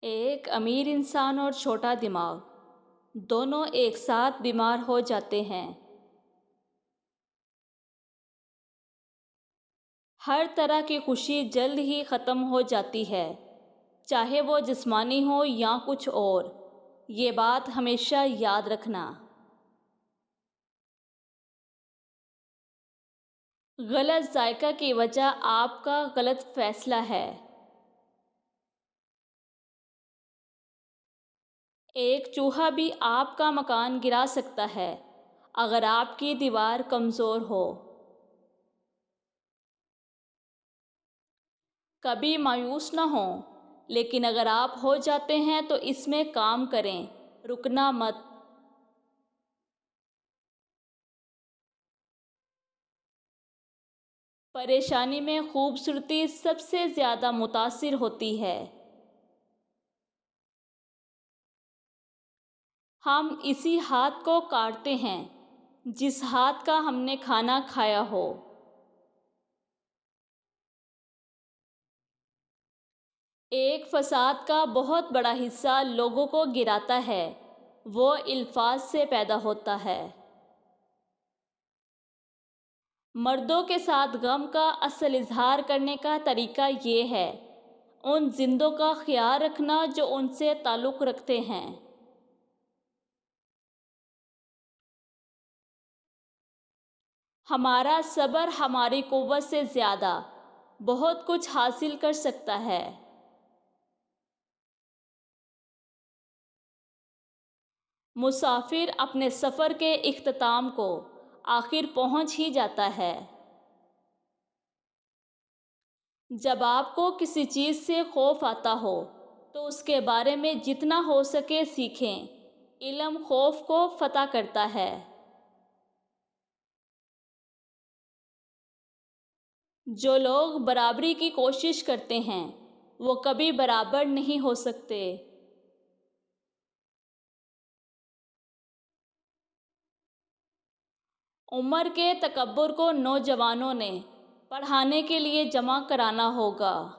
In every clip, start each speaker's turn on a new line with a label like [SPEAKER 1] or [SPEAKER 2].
[SPEAKER 1] ایک امیر انسان اور چھوٹا دماغ دونوں ایک ساتھ بیمار ہو جاتے ہیں۔ ہر طرح کی خوشی جلد ہی ختم ہو جاتی ہے، چاہے وہ جسمانی ہو یا کچھ اور۔ یہ بات ہمیشہ یاد رکھنا۔ غلط ذائقہ کی وجہ آپ کا غلط فیصلہ ہے۔ ایک چوہا بھی آپ کا مکان گرا سکتا ہے اگر آپ کی دیوار کمزور ہو۔ کبھی مایوس نہ ہوں، لیکن اگر آپ ہو جاتے ہیں تو اس میں کام کریں، رکنا مت۔ پریشانی میں خوبصورتی سب سے زیادہ متاثر ہوتی ہے۔ ہم اسی ہاتھ کو کاٹتے ہیں جس ہاتھ کا ہم نے کھانا کھایا ہو۔ ایک فساد کا بہت بڑا حصہ لوگوں کو گراتا ہے، وہ الفاظ سے پیدا ہوتا ہے۔ مردوں کے ساتھ غم کا اصل اظہار کرنے کا طریقہ یہ ہے، ان زندوں کا خیال رکھنا جو ان سے تعلق رکھتے ہیں۔ ہمارا صبر ہماری قوت سے زیادہ بہت کچھ حاصل کر سکتا ہے۔ مسافر اپنے سفر کے اختتام کو آخر پہنچ ہی جاتا ہے۔ جب آپ کو کسی چیز سے خوف آتا ہو تو اس کے بارے میں جتنا ہو سکے سیکھیں۔ علم خوف کو فتح کرتا ہے۔ جو لوگ برابری کی کوشش کرتے ہیں وہ کبھی برابر نہیں ہو سکتے۔ عمر کے تکبر کو نوجوانوں نے پڑھانے کے لیے جمع کرانا ہوگا۔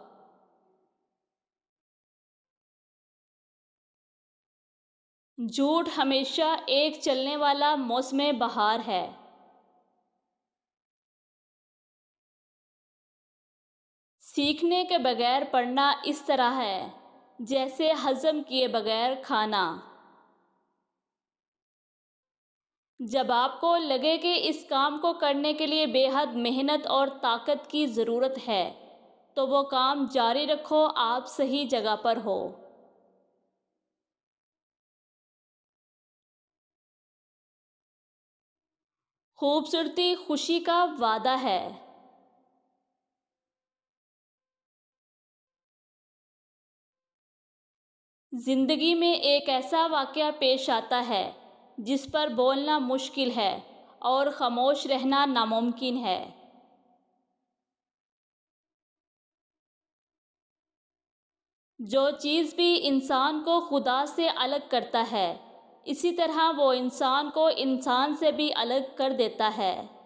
[SPEAKER 1] جھوٹ ہمیشہ ایک چلنے والا موسم بہار ہے۔ سیکھنے کے بغیر پڑھنا اس طرح ہے جیسے ہضم کیے بغیر کھانا۔ جب آپ کو لگے کہ اس کام کو کرنے کے لیے بے حد محنت اور طاقت کی ضرورت ہے تو وہ کام جاری رکھو، آپ صحیح جگہ پر ہو۔ خوبصورتی خوشی کا وعدہ ہے۔ زندگی میں ایک ایسا واقعہ پیش آتا ہے جس پر بولنا مشکل ہے اور خاموش رہنا ناممکن ہے۔ جو چیز بھی انسان کو خدا سے الگ کرتا ہے، اسی طرح وہ انسان کو انسان سے بھی الگ کر دیتا ہے۔